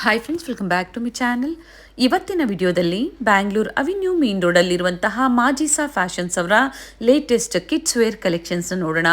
Hi friends, welcome back to my channel. ಇವತ್ತಿನ ವಿಡಿಯೋದಲ್ಲಿ Bangalore avenue main ರೋಡಲ್ಲಿರುವಂತಹ ಮಾಜಿಸಾ ಫ್ಯಾಷನ್ಸ್ ಅವರ ಲೇಟೆಸ್ಟ್ ಕಿಡ್ಸ್ ವೇರ್ ಕಲೆಕ್ಷನ್ಸ್ನ ನೋಡೋಣ.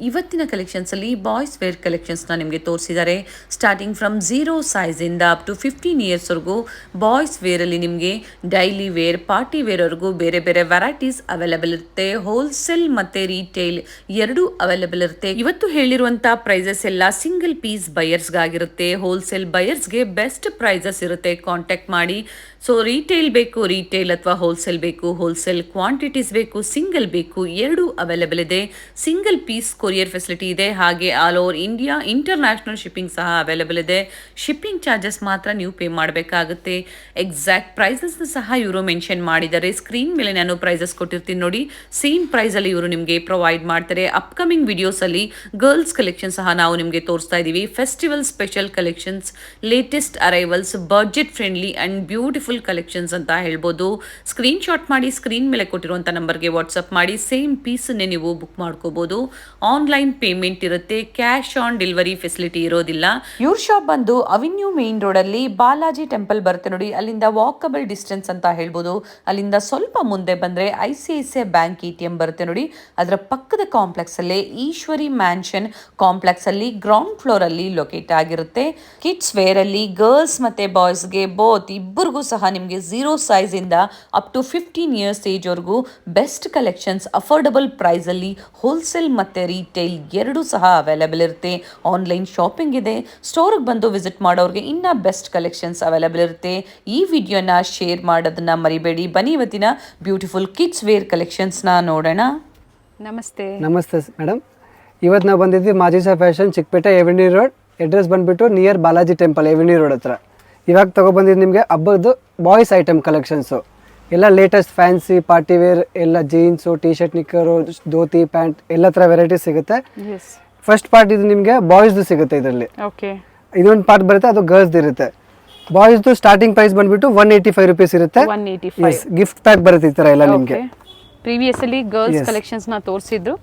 ಇವತ್ತಿನ ಕಲೆಕ್ಷನ್ಸಲ್ಲಿ ಬಾಯ್ಸ್ ವೇರ್ ಕಲೆಕ್ಷನ್ಸ್ನ ನಿಮಗೆ ತೋರಿಸಿದ್ದಾರೆ. ಸ್ಟಾರ್ಟಿಂಗ್ ಫ್ರಮ್ 0 ಸೈಜಿಂದ ಅಪ್ ಟು 15 ಇಯರ್ಸ್ವರೆಗೂ ಬಾಯ್ಸ್ ವೇರಲ್ಲಿ ನಿಮಗೆ ಡೈಲಿ ವೇರ್, ಪಾರ್ಟಿ ವೇರ್ವರೆಗೂ ಬೇರೆ ಬೇರೆ ವೆರೈಟೀಸ್ ಅವೈಲೇಬಲ್ ಇರುತ್ತೆ. ಹೋಲ್ಸೇಲ್ ಮತ್ತು ರೀಟೇಲ್ ಎರಡೂ ಅವೈಲೇಬಲ್ ಇರುತ್ತೆ. ಇವತ್ತು ಹೇಳಿರುವಂಥ ಪ್ರೈಸಸ್ ಎಲ್ಲ ಸಿಂಗಲ್ ಪೀಸ್ ಬಯರ್ಸ್ಗಾಗಿರುತ್ತೆ. ಹೋಲ್ಸೇಲ್ ಬಯರ್ಸ್ಗೆ ಬೆಸ್ಟ್ ಪ್ರೈಸಸ್ ಇರುತ್ತೆ, ಕಾಂಟ್ಯಾಕ್ಟ್ ಮಾಡಿ. ಸೊ ರೀಟೇಲ್ ಬೇಕು ರೀಟೇಲ್ ಅಥವಾ ಹೋಲ್ಸೇಲ್ ಬೇಕು ಹೋಲ್ಸೇಲ್, ಕ್ವಾಂಟಿಟೀಸ್ ಬೇಕು ಸಿಂಗಲ್ ಬೇಕು ಎರಡೂ ಅವೈಲೇಬಲ್ ಇದೆ. ಸಿಂಗಲ್ ಪೀಸ್ ಕೊರಿಯರ್ ಫೆಸಿಲಿಟಿ ಇದೆ. ಹಾಗೆ all over India international shipping ಸಹ ಅವೈಲೇಬಲ್ ಇದೆ. ಶಿಪ್ಪಿಂಗ್ ಚಾರ್ಜಸ್ ಮಾತ್ರ ನೀವು ಪೇ ಮಾಡಬೇಕಾಗುತ್ತೆ. ಎಕ್ಸಾಕ್ಟ್ ಪ್ರೈಸಸ್ ಸಹ ಇವರು ಮೆನ್ಷನ್ ಮಾಡಿದ್ದಾರೆ. ಸ್ಕ್ರೀನ್ ಮೇಲೆ ನಾನು ಪ್ರೈಸಸ್ ಕೊಟ್ಟಿರ್ತೀನಿ ನೋಡಿ, ಸೇಮ್ ಪ್ರೈಸಲ್ಲಿ ಇವರು ನಿಮಗೆ ಪ್ರೊವೈಡ್ ಮಾಡ್ತಾರೆ. ಅಪ್ಕಮಿಂಗ್ ವಿಡಿಯೋಸಲ್ಲಿ ಗರ್ಲ್ಸ್ ಕಲೆಕ್ಷನ್ ಸಹ ನಾವು ನಿಮಗೆ ತೋರಿಸ್ತಾ ಇದ್ದೀವಿ. Festival special collections, latest arrivals, budget friendly and beautiful collections ಅಂತ ಹೇಳ್ಬೋದು. ಸ್ಕ್ರೀನ್ ಶಾಟ್ ಮಾಡಿ ಸ್ಕ್ರೀನ್ ಮೇಲೆ ಕೊಟ್ಟಿರುವಂಥ ನಂಬರ್ಗೆ ವಾಟ್ಸಪ್ ಮಾಡಿ ಸೇಮ್ ಪೀಸನ್ನೇ ನೀವು ಬುಕ್ ಮಾಡ್ಕೋಬೋದು. ಆನ್ಲೈನ್ ಪೇಮೆಂಟ್ ಇರುತ್ತೆ, ಕ್ಯಾಶ್ ಆನ್ ಡೆಲಿವರಿ ಫೆಸಿಲಿಟಿ ಇರೋದಿಲ್ಲ. ಇವ್ರ ಶಾಪ್ ಬಂದು ಅವೆನ್ಯೂ ಮೇನ್ ರೋಡಲ್ಲಿ ಬಾಲಾಜಿ ಟೆಂಪಲ್ ಬರುತ್ತೆ ನೋಡಿ, ಅಲ್ಲಿಂದ ವಾಕಬಲ್ ಡಿಸ್ಟೆನ್ಸ್ ಅಂತ ಹೇಳ್ಬೋದು. ಅಲ್ಲಿಂದ ಸ್ವಲ್ಪ ಮುಂದೆ ಬಂದರೆ ICICI ಬ್ಯಾಂಕ್ ATM ಬರುತ್ತೆ ನೋಡಿ, ಅದರ ಪಕ್ಕದ ಕಾಂಪ್ಲೆಕ್ಸ್ ಅಲ್ಲೇ ಈಶ್ವರಿ ಮ್ಯಾನ್ಷನ್ ಕಾಂಪ್ಲೆಕ್ಸ್ ಅಲ್ಲಿ ಗ್ರೌಂಡ್ ಫ್ಲೋರ್ ಅಲ್ಲಿ ಲೊಕೇಟ್ ಆಗಿರುತ್ತೆ. ಕಿಡ್ಸ್ ವೇರ್ ಅಲ್ಲಿ ಗರ್ಲ್ಸ್ ಮತ್ತೆ ಬಾಯ್ಸ್ಗೆ ಬೋತ್ ಇಬ್ಬರಿಗೂ ಸಹ ನಿಮಗೆ 0 ಸೈಜ್ ಇಂದ ಅಪ್ ಟು 15 ಇಯರ್ಸ್ ಏಜ್ ವರೆಗೂ ಬೆಸ್ಟ್ ಕಲೆಕ್ಷನ್ಸ್ ಅಫೋರ್ಡಬಲ್ ಪ್ರೈಸ್ ಅಲ್ಲಿ ಹೋಲ್ಸೇಲ್ ಮತ್ತೆ ರೀಟೇಲ್ ಎರಡೂ ಸಹ ಅವೈಲೇಬಲ್ ಇರುತ್ತೆ. ಆನ್ಲೈನ್ ಶಾಪಿಂಗ್ ಇದೆ. ಸ್ಟೋರ್ಗೆ ಬಂದು ವಿಸಿಟ್ ಮಾಡೋರಿಗೆ ಇನ್ನ ಬೆಸ್ಟ್ ಕಲೆಕ್ಷನ್ಸ್ ಅವೈಲೇಬಲ್ ಇರುತ್ತೆ. ಈ ವಿಡಿಯೋನ ಶೇರ್ ಮಾಡೋದನ್ನ ಮರಿಬೇಡಿ. ಬನ್ನಿ ಇವತ್ತಿನ ಬ್ಯೂಟಿಫುಲ್ ಕಿಡ್ಸ್ ವೇರ್ ಕಲೆಕ್ಷನ್ಸ್ನ ನೋಡೋಣ. ನಮಸ್ತೆ ಮೇಡಮ್. ಇವತ್ತು ನಾವು ಬಂದಿದ್ವಿ Majisa fashion, Chickpete avenue road. Address ಬಂದುಬಿಟ್ಟು near Balaji temple avenue road ಹತ್ರ. ಇವಾಗ ತೊಗೊಬಂದಿದ್ದು ನಿಮಗೆ ಹಬ್ಬದ್ದು ಬಾಯ್ಸ್ ಐಟಮ್ ಕಲೆಕ್ಷನ್ಸು ಎಲ್ಲ ಲೇಟೆಸ್ಟ್ ಫ್ಯಾನ್ಸಿ ಪಾರ್ಟಿ ವೇರ್ ಎಲ್ಲ jeans, T shirt, knicker, dhoti, pant ಎಲ್ಲ ಥರ ವೆರೈಟೀಸ್ ಸಿಗುತ್ತೆ. ಫಸ್ಟ್ ಪಾರ್ಟ್ ಇದು ನಿಮಗೆ ಬಾಯ್ಸ್ದು ಸಿಗುತ್ತೆ. ಇದರಲ್ಲಿ ಇದೊಂದು ಪಾರ್ಟ್ ಬರುತ್ತೆ, ಅದು ಗರ್ಲ್ಸ್ದು ಇರುತ್ತೆ. ಬಾಯ್ಸ್ದು ಸ್ಟಾರ್ಟಿಂಗ್ ಪ್ರೈಸ್ ಬಂದುಬಿಟ್ಟು 185 ರುಪೀಸ್ ಇರುತ್ತೆ. ಗಿಫ್ಟ್ ಪ್ಯಾಕ್ ಬರುತ್ತೆ ಈ ಥರ ಎಲ್ಲ ನಿಮಗೆ. ಪ್ರೀವಿಯಸ್ಲಿ ಗರ್ಲ್ಸ್ ಕಲೆಕ್ಷನ್ಸ್ನ ತೋರಿಸಿದ್ರು.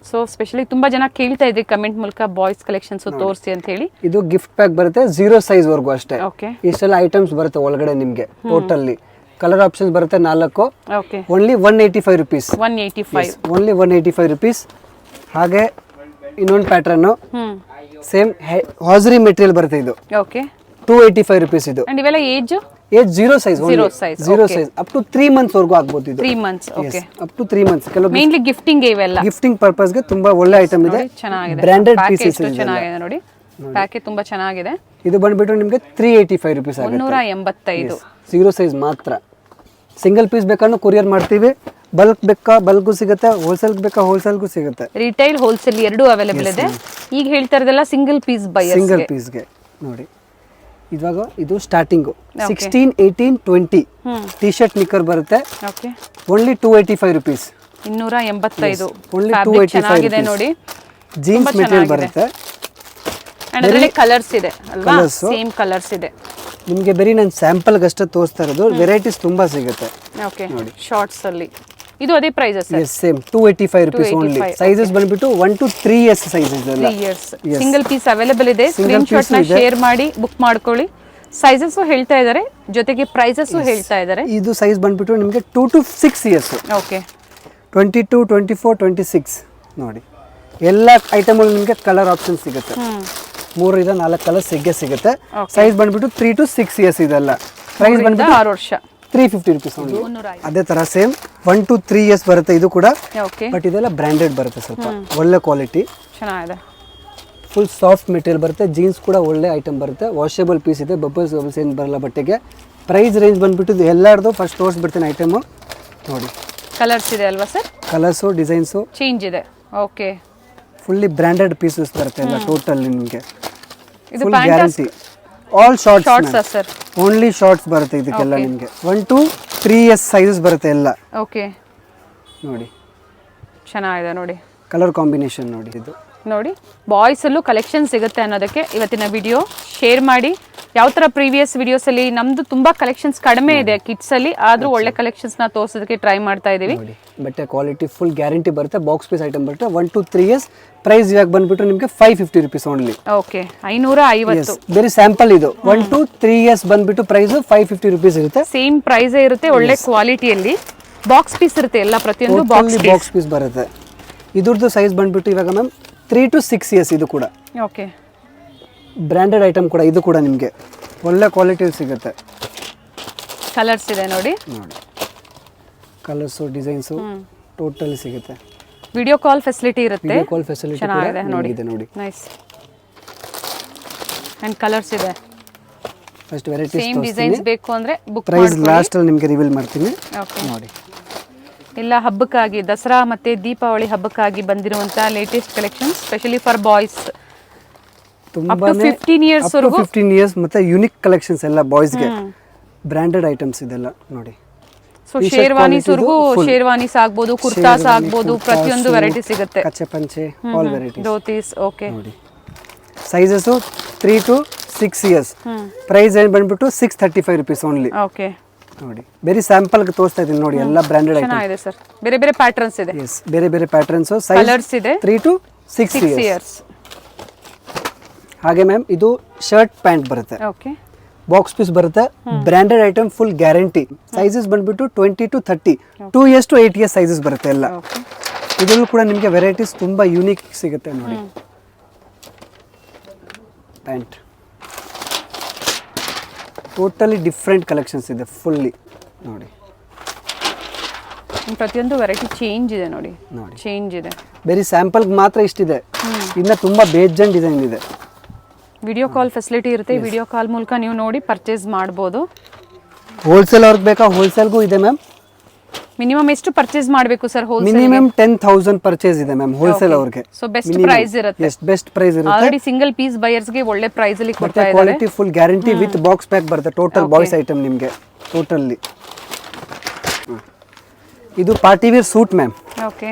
ಸೊ ಸ್ಪೆಷಲಿ ತುಂಬಾ ಜನ ಕೇಳ್ತಾ ಇದ್ರಿ ಕಮೆಂಟ್ ಮೂಲಕ ಬಾಯ್ಸ್ ಕಲೆಕ್ಷನ್ಸ್ ತೋರಿಸಿ ಅಂತ ಹೇಳಿ. ಇದು ಗಿಫ್ಟ್ ಪ್ಯಾಕ್ ಬರುತ್ತೆ 0 ಸೈಜ್ ವರೆಗೂ ಅಷ್ಟೇ. ಇಷ್ಟೆಲ್ಲ ಐಟಮ್ಸ್ ಬರುತ್ತೆ ಒಳಗಡೆ ನಿಮಗೆ. ಟೋಟಲಿ ಕಲರ್ ಆಪ್ಷನ್ಸ್ ಬರುತ್ತೆ 4. Only 185 rupees. Only 185 rupees. ಹಾಗೆ ಇನ್ನೊಂದು ಪ್ಯಾಟರ್ನ್ ಸೇಮ್ ಹಾಜರಿ ಮೆಟೀರಿಯಲ್ ಬರುತ್ತೆ. ಇದು 285 ರುಪೀಸ್. ಇದು ಇವೆಲ್ಲ age 0 size up to 3 months ವರೆಗೂ ಆಗ್ಬೋದು. ಇದು 3 ಮಂತ್ಸ್ ಅಪ್ ಟು 3 ಮಂತ್ಸ್. ಕೆಲವು ಮೇನ್ಲಿ ಗಿಫ್ಟಿಂಗ್ ಇವೆಲ್ಲ ಗಿಫ್ಟಿಂಗ್ ಪರ್ಪಸ್ ಗೆ ತುಂಬಾ ಒಳ್ಳೆ ಐಟಮ್ ಇದೆ. ಚೆನ್ನಾಗಿದೆ, ಬ್ರಾಂಡೆಡ್ ಪೀಸಸ್ ಚೆನ್ನಾಗಿದೆ ನೋಡಿ. ಪ್ಯಾಕೇಜ್ ತುಂಬಾ ಚೆನ್ನಾಗಿದೆ. ಇದು ಬಂದ್ಬಿಟ್ಟು ನಿಮಗೆ 385 ರುಪೀಸ್ ಆಗುತ್ತೆ. 185. 0 ಸೈಜ್ ಮಾತ್ರ. ಸಿಂಗಲ್ ಪೀಸ್ ಬೇಕಾದ್ರೂ ಕೊರಿಯರ್ ಮಾಡ್ತೀವಿ. ಬಲ್ಕ್ ಬೇಕಾ ಬಲ್ಗೂ ಸಿಗುತ್ತೆ, ಹೋಲ್ಸೇಲ್ ಬೇಕಾ ಹೋಲ್ಸೇಲ್ಗೂ ಸಿಗುತ್ತೆ. ರಿಟೇಲ್ ಹೋಲ್ಸೇಲ್ ಎರಡೂ ಅವೈಲೇಬಲ್ ಇದೆ. ಈಗ ಹೇಳ್ತಾ ಇರೋದೆಲ್ಲ ಸಿಂಗಲ್ ಪೀಸ್ ಬೈಯರ್ಸ್. ಸಿಂಗಲ್ ಪೀಸ್ಗೆ ನೋಡಿ. ಇವಾಗ ಇದು ಸ್ಟಾರ್ಟಿಂಗು 16, 18, 20 ಟಿ ಶರ್ಟ್ ನಿಕ್ಕರ್ ಬರುತ್ತೆ. Only 285 rupees. 285. ಓನ್ಲಿ 285 ನೋಡಿ. ಜೀನ್ಸ್ ಮೆಟೀರಿಯಲ್ ಬರುತ್ತೆ. ಅದರಲ್ಲಿ ಕಲರ್ಸ್ ಇದೆ ಅಲ್ವಾ? ಸೇಮ್ ಕಲರ್ಸ್ ಇದೆ. ನಿಮಗೆ ಬರೀ ನಾನು ಸ್ಯಾಂಪಲ್ ಅಷ್ಟೇ ತೋರಿಸ್ತಾ ಇರೋದು. ವೆರೈಟೀಸ್ ತುಂಬಾ ಸಿಗುತ್ತೆ. ನೋಡಿ ಶಾರ್ಟ್ಸ್ ಅಲ್ಲಿ ಇದು ಅದೇ prices. Same 285 rupees only. Sizes ಬಂದ್ಬಿಟ್ಟು 1 to 3 ಇಯರ್ಸ್ ಸೈಜಸ್ ಇದೆ. 3 ಇಯರ್ಸ್ ಸಿಂಗಲ್ ಪೀಸ್ ಅವೈಲೇಬಲ್ ಇದೆ. ಸ್ಕ್ರೀನ್ ಶಾಟ್ ನ ಶೇರ್ ಮಾಡಿ ಬುಕ್ ಮಾಡ್ಕೊಳ್ಳಿ. ಸೈಜಸ್ ಹೇಳ್ತಾ ಇದ್ದಾರೆ, ಜೊತೆಗೆ ಪ್ರೈಸಸ್ ಹೇಳ್ತಾ ಇದ್ದಾರೆ. ಇದು ಸೈಜ್ ಬಂದ್ಬಿಟ್ಟು ನಿಮಗೆ 2 to 6 ಇಯರ್ಸ್. 22, 24, 26 ನೋಡಿ. ಎಲ್ಲ ಐಟಮ್ ಅಲ್ಲಿ ನಿಮಗೆ ಕಲರ್ ಆಪ್ಷನ್ ಸಿಗುತ್ತೆ. 3 ಇಂದ 4 ಕಲರ್ ಸಿಗುತ್ತೆ. ಸೈಜ್ ಬಂದ್ಬಿಟ್ಟು 3 to 6 ಇಯರ್ಸ್ ಇದೆಲ್ಲ. ಪ್ರೈಸ್ ಬಂದ್ಬಿಟ್ಟು 6 ವರ್ಷ 350 ರುಪೀಸ್. ಅದೇ ತರ ಸೇಮ್ 1 to 3 ಇಯರ್ಸ್ ಬರುತ್ತೆ ಇದು ಕೂಡ. ಬಟ್ ಇದೆಲ್ಲ ಬ್ರಾಂಡೆಡ್ ಬರುತ್ತೆ, ಸ್ವಲ್ಪ ಒಳ್ಳೆ ಕ್ವಾಲಿಟಿ. ಚೆನ್ನಾಗಿದೆ. ಫುಲ್ ಸಾಫ್ಟ್ ಮೆಟೀರಿಯಲ್ ಬರುತ್ತೆ. ಜೀನ್ಸ್ ಕೂಡ ಒಳ್ಳೆ ಐಟಮ್ ಬರುತ್ತೆ. ವಾಷೇಬಲ್ ಪೀಸ್ ಇದೆ. ಬಬಲ್ಸ್ ಏನು ಬರಲ್ಲ ಬಟ್ಟೆಗೆ. ಪ್ರೈಸ್ ರೇಂಜ್ ಬಂದ್ಬಿಟ್ಟು ಎಲ್ಲರದು ಫಸ್ಟ್ ತೋರಿಸ್ಬಿಡ್ತೀನಿ ಐಟಮು ನೋಡಿ. ಕಲರ್ಸ್ ಇದೆ ಅಲ್ವಾ ಸರ್? ಕಲರ್ಸು ಡಿಸೈನ್ಸು ಚೇಂಜ್ ಇದೆ. ಓಕೆ, ಫುಲ್ಲಿ ಬ್ರಾಂಡೆಡ್ ಪೀಸಸ್ ಬರುತ್ತೆ ಎಲ್ಲ ಟೋಟಲ್ ನಿಮಗೆ. ಇದು full guarantee. All shorts sir. Only shorts ಬರುತ್ತೆ ಇದಕ್ಕೆಲ್ಲ ನಿಮಗೆ. 1 to 3 ಇಯರ್ಸ್ ಸೈಜಸ್ ಬರುತ್ತೆ ಎಲ್ಲ. ಓಕೆ, ನೋಡಿ ಚೆನ್ನಾಗಿದೆ ನೋಡಿ. ಕಲರ್ ಕಾಂಬಿನೇಷನ್ ನೋಡಿ. ಇದು ನೋಡಿ ಬಾಯ್ಸ್ ಅಲ್ಲೂ ಕಲೆಕ್ಷನ್ ಸಿಗುತ್ತೆ ಅನ್ನೋದಕ್ಕೆ ಇವತ್ತಿನ ವಿಡಿಯೋ ಶೇರ್ ಮಾಡಿ. ಯಾವ ತರ ಪ್ರೀವಿಯಸ್ ವಿಡಿಯೋಸ್ ಅಲ್ಲಿ ನಮ್ದು ತುಂಬಾ ಕಲೆಕ್ಷನ್ಸ್ ಕಡಿಮೆ ಇದೆ ಕಿಡ್ಸ್ ಅಲ್ಲಿ, ಆದ್ರೂ ಒಳ್ಳೆ ಕಲೆಕ್ಷನ್ಸ್ ನ ತೋರಿಸೋದಕ್ಕೆ ಟ್ರೈ ಮಾಡ್ತಾ ಇದೀವಿ. ಬಟ್ಟೆ ಕ್ವಾಲಿಟಿ ಫುಲ್ ಗ್ಯಾರಂಟಿ ಬರುತ್ತೆ. ಬಾಕ್ಸ್ ಪೀಸ್ ಐಟಮ್ ಬರುತ್ತೆ. 1 to 3 years. ಪ್ರೈಸ್ ಇವಾಗ ಬಂದ್ಬಿಟ್ಟು ನಿಮಗೆ 550 rupees ಓನ್ಲಿ. ಓಕೆ 550. ಬೇರೆ ಸ್ಯಾಂಪಲ್ ಇದು. 1 to 3 years ಬಂದ್ಬಿಟ್ಟು ಪ್ರೈಸ್ 550 rupees ಇರುತ್ತೆ. ಸೇಮ್ ಪ್ರೈಸ್ ಇರುತ್ತೆ, ಒಳ್ಳೆ ಕ್ವಾಲಿಟಿಯಲ್ಲಿ. ಬಾಕ್ಸ್ ಪೀಸ್ ಇರುತ್ತೆ ಎಲ್ಲ, ಪ್ರತಿಯೊಂದು ಬಾಕ್ಸ್ ಪೀಸ್ ಬರುತ್ತೆ. ಇದ್ರದ್ದು ಸೈಜ್ ಬಂದ್ಬಿಟ್ಟು ಇವಾಗ ಮ್ಯಾಮ್ 3 to 6 years ಇದು ಕೂಡ. ಓಕೆ ಬ್ರ್ಯಾಂಡೆಡ್ ಐಟಮ್ ಕೂಡ ಇದು ಕೂಡ ನಿಮಗೆ ಒಳ್ಳೆ ಕ್ವಾಲಿಟಿಯಲ್ಲಿ ಸಿಗುತ್ತೆ. ಕಲರ್ಸ್ ಇದೆ ನೋಡಿ, ಕಲರ್ಸು ಡಿಸೈನ್ಸು ಟೋಟಲ್ ಸಿಗುತ್ತೆ. ವಿಡಿಯೋ ಕಾಲ್ ಫೆಸಿಲಿಟಿ ಇರುತ್ತೆ. ವಿಡಿಯೋ ಕಾಲ್ ಫೆಸಿಲಿಟಿ ಚೆನ್ನಾಗಿದೆ ನೋಡಿ. ನೋಡಿ ನೈಸ್. ಅಂಡ್ ಕಲರ್ಸ್ ಇದೆ. ಫಸ್ಟ್ ವೆರೈಟೀಸ್ ಸೇಮ್ ಡಿಸೈನ್ಸ್ ಬೇಕು ಅಂದ್ರೆ ಬುಕ್ ಪ್ರೈಸ್ ಲಾಸ್ಟ್ ಅಲ್ಲಿ ನಿಮಗೆ ರಿವೀಲ್ ಮಾಡ್ತೀನಿ. ಓಕೆ ನೋಡಿ ಎಲ್ಲ ಹಬ್ಬಕ್ಕಾಗಿ, ದಸರಾ ಮತ್ತೆ ದೀಪಾವಳಿ ಹಬ್ಬಕ್ಕಾಗಿ ಬಂದಿರುವಂತ latest collection, specially for boys. ತುಂಬಾನೇ 15 years ವರೆಗೂ 15 years ಮತ್ತೆ ಯೂನಿಕ್ ಕಲೆಕ್ಷನ್ಸ್ ಎಲ್ಲ ಬಾಯ್ಸ್ ಗೆ ಬ್ರಾಂಡೆಡ್ ಐಟಮ್ಸ್ ಇದೆಲ್ಲ ನೋಡಿ. ಸೊ ಶೇರ್ವಾನೀಸ್ ವರೆಗೂ, ಶೇರ್ವಾನೀಸ್ ಆಗ್ಬೋದು, ಕುರ್ತಾಸ್ ಆಗ್ಬೋದು, ಪ್ರತಿಯೊಂದು ವೆರೈಟಿ ಸಿಗುತ್ತೆ. ಕಚ್ಚೆ ಪಂಚೆ ಆಲ್ ವೆರೈಟೀಸ್. ಧೋತೀಸ್. ಓಕೆ ನೋಡಿ ಸೈಜಸ್ 3 to 6 years. ಪ್ರೈಸ್ ಏನು ಬಂದ್ಬಿಟ್ಟು 635 rupees ಓನ್ಲಿ. ಓಕೆ ನೋಡಿ ಬೇರೆ ಸ್ಯಾಂಪಲ್ ಗೆ ತೋರಿಸ್ತಾ ಇದೀನಿ ನೋಡಿ, ಎಲ್ಲ ಬ್ರಾಂಡೆಡ್ ಐಟಮ್. ಚೆನ್ನಾಗಿದೆ ಸರ್. ಬೇರೆ ಬೇರೆ ಪ್ಯಾಟರ್ನ್ಸ್ ಇದೆ. ಎಸ್ ಬೇರೆ ಬೇರೆ ಪ್ಯಾಟರ್ನ್ಸ್. ಸೈಜ್ ಕಲರ್ಸ್ ಇದೆ. 3 to 6 years. ಹಾಗೆ ಮ್ಯಾಮ್ ಇದು ಶರ್ಟ್ ಪ್ಯಾಂಟ್ ಬರುತ್ತೆ. ಓಕೆ ಬಾಕ್ಸ್ ಪೀಸ್ ಬರುತ್ತೆ. Branded item, full guarantee. Sizes ಬಂದ್ಬಿಟ್ಟು 20 to 30, 2 years to 8 years sizes ಬರುತ್ತೆ ಎಲ್ಲ. ಇದರಲ್ಲೂ ಕೂಡ ನಿಮಗೆ ವೆರೈಟೀಸ್ ತುಂಬಾ ಯೂನಿಕ್ ಸಿಗುತ್ತೆ ನೋಡಿ. ಪ್ಯಾಂಟ್ ಟೋಟಲಿ ಡಿಫ್ರೆಂಟ್ ಕಲೆಕ್ಷನ್ಸ್ ಇದೆ ಫುಲ್ಲಿ ನೋಡಿ. ಪ್ರತಿಯೊಂದು ವೆರೈಟಿ ಚೇಂಜ್ ಇದೆ ನೋಡಿ, ಚೇಂಜ್ ಇದೆ. ಬೇರೆ ಸ್ಯಾಂಪಲ್ ಮಾತ್ರ ಇಷ್ಟಿದೆ, ಇನ್ನ ತುಂಬಾ ಬೇಜನ್ ಡಿಸೈನ್ ಇದೆ. ವಿಡಿಯೋ ಕಾಲ್ ಫೆಸಿಲಿಟಿ ಇರುತ್ತೆ. ವಿಡಿಯೋ ಕಾಲ್ ಮೂಲಕ ನೀವು ನೋಡಿ ಪರ್ಚೇಸ್ ಮಾಡ್ಬೋದು. ಹೋಲ್ಸೇಲ್ ಅವ್ರಿಗೆ ಬೇಕಾ ಹೋಲ್ಸೇಲ್ಗೂ ಇದೆ ಮ್ಯಾಮ್. ಮಿನಿಮಮ್ ಎಷ್ಟು ಪರ್ಚೇಸ್ ಮಾಡಬೇಕು ಸರ್ ಹೋಲ್ಸೇಲ್? ಮಿನಿಮಮ್ 10,000 ಪರ್ಚೇಸ್ ಇದೆ ಮ್ಯಾಮ್ ಹೋಲ್ಸೇಲ್ ಅವ್ರಿಗೆ. ಸೊ ಬೆಸ್ಟ್ ಪ್ರೈಸ್ ಇರುತ್ತೆ. ಬೆಸ್ಟ್ ಪ್ರೈಸ್ ಇರುತ್ತೆ. ಆಲ್ರೆಡಿ ಸಿಂಗಲ್ ಪೀಸ್ ಬಯರ್ಸ್ ಗೆ ಒಳ್ಳೆ ಪ್ರೈಸ್ ಅಲ್ಲಿ ಕೊಡ್ತಾ ಇದ್ದಾರೆ. Quality full guarantee with box pack ಬರುತ್ತೆ. ಟೋಟಲ್ ಬಾಯ್ಸ್ ಐಟಮ್ ನಿಮಗೆ ಟೋಟಲಿ. ಇದು party wear suit ma'am. Okay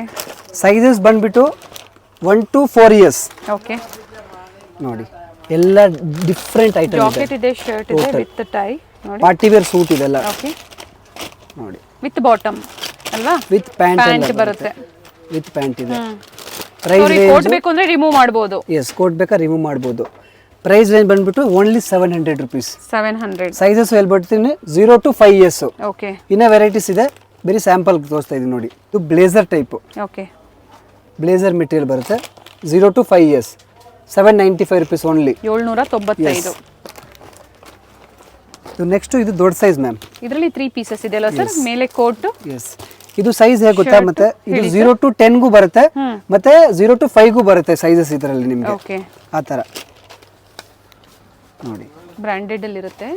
sizes ಬಂದ್ಬಿಟ್ಟು 1 to 4 years. ಓಕೆ ನೋಡಿ ಎಲ್ಲ ಡಿಫ್ರೆಂಟ್ ಐಟಮ್ ಇದೆ. ಜಾಕೆಟ್ ಇದೆ, ಶರ್ಟ್ ಇದೆ ವಿತ್ ಟೈ ನೋಡಿ. ಪಾರ್ಟಿ ವೇರ್ ಸೂಟ್ ಇದೆಲ್ಲ. ಓಕೆ ನೋಡಿ ವಿತ್ ಬಾಟಮ್ ಅಲ್ವಾ? ವಿತ್ ಪ್ಯಾಂಟ್ ಬರುತ್ತೆ. ವಿತ್ ಪ್ಯಾಂಟ್ ಇದೆ. ಪ್ರೈಸ್ ಕೋಟ್ ಬೇಕು ಅಂದ್ರೆ ರಿಮೂವ್ ಮಾಡಬಹುದು. ಎಸ್ ಕೋಟ್ ಬೇಕಾ ರಿಮೂವ್ ಮಾಡಬಹುದು. ಪ್ರೈಸ್ ರೇಂಜ್ ಬಂದ್ಬಿಟ್ಟು ಓನ್ಲಿ 700 rupees. 700. ಸೈಜಸ್ ಹೇಳ್ಬಿಡ್ತೀನಿ 0 to 5 years. ಓಕೆ ಇನ್ನ ವೆರೈಟೀಸ್ ಇದೆ. ಬೇರೆ ಸ್ಯಾಂಪಲ್ ತೋರಿಸ್ತಾ ಇದೀನಿ ನೋಡಿ. ಇದು blazer type. Okay blazer material ಬರುತ್ತೆ. 0 to 5 years. 795 rupees only. 795. ಇದು ನೆಕ್ಸ್ಟ್ ಇದು ದೊಡ್ಡ ಸೈಜ್ ಮ್ಯಾಮ್. ಇದರಲ್ಲಿ 3 ಪೀಸಸ್ ಇದೆ ಅಲ್ಲ ಸರ್? ಮೇಲೆ ಕೋಟ್. ಎಸ್ ಇದು ಸೈಜ್ ಹೇಗೆ ಗೊತ್ತಾ, ಮತ್ತೆ ಇದು 0 to 10 ಗೂ ಬರುತ್ತೆ, ಮತ್ತೆ 0 to 5 ಗೂ ಬರುತ್ತೆ ಸೈಜಸ್ ಇದರಲ್ಲಿ ನಿಮಗೆ. ಓಕೆ ಆ ತರ ನೋಡಿ. ಬ್ರಾಂಡೆಡ್ ಅಲ್ಲಿ ಇರುತ್ತೆ.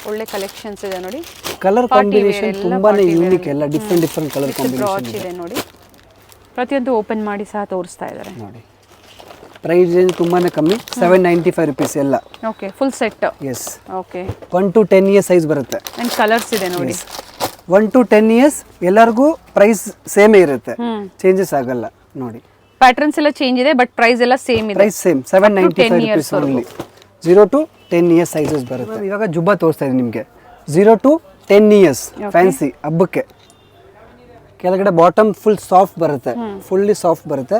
ಒಳ್ಳೆ ಕಲೆಕ್ಷನ್ಸ್ ಇದೆ ನೋಡಿ. ಕಲರ್ ಕಾಂಬಿನೇಷನ್ ತುಂಬಾನೇ ಯೂನಿಕ್, ಎಲ್ಲ ಡಿಫರೆಂಟ್ ಕಲರ್ ಕಾಂಬಿನೇಷನ್ ಇದೆ ನೋಡಿ. ಪ್ರತಿಯೊಂದು ಓಪನ್ ಮಾಡಿ ಸಹ ತೋರಿಸ್ತಾ ಇದ್ದಾರೆ ನೋಡಿ. ಪ್ರೈಸ್ ರೇಂಜ್ ತುಂಬಾನೇ ಕಮ್ಮಿ, 795 rupees ಎಲ್ಲ. Okay full set. Yes okay 1 to 10 years size ಬರುತ್ತೆ. ಅಂಡ್ ಕಲರ್ಸ್ ಇದೆ ನೋಡಿ. 1 to 10 years ಎಲ್ಲರಿಗೂ ಪ್ರೈಸ್ ಸೇಮ್ ಇರುತ್ತೆ, ಚೇಂಜಸ್ ಆಗಲ್ಲ ನೋಡಿ. ಪ್ಯಾಟರ್ನ್ಸ್ ಎಲ್ಲ ಚೇಂಜ್ ಇದೆ, ಬಟ್ ಪ್ರೈಸ್ ಎಲ್ಲ ಸೇಮ್ ಇದೆ. Price same 795 rupees only. 0 to 10 years sizes ಬರುತ್ತೆ. ಇವಾಗ ಜುಬ್ಬಾ ತೋರಿಸ್ತಾ ಇದೀನಿ ನಿಮಗೆ. 0 to 10 years ಫ್ಯಾನ್ಸಿ ಹಬ್ಬಕ್ಕೆ. ಕೆಳಗಡೆ ಬಾಟಮ್ ಫುಲ್ ಸಾಫ್ಟ್ ಬರುತ್ತೆ, ಫುಲ್ಲಿ ಸಾಫ್ಟ್ ಬರುತ್ತೆ.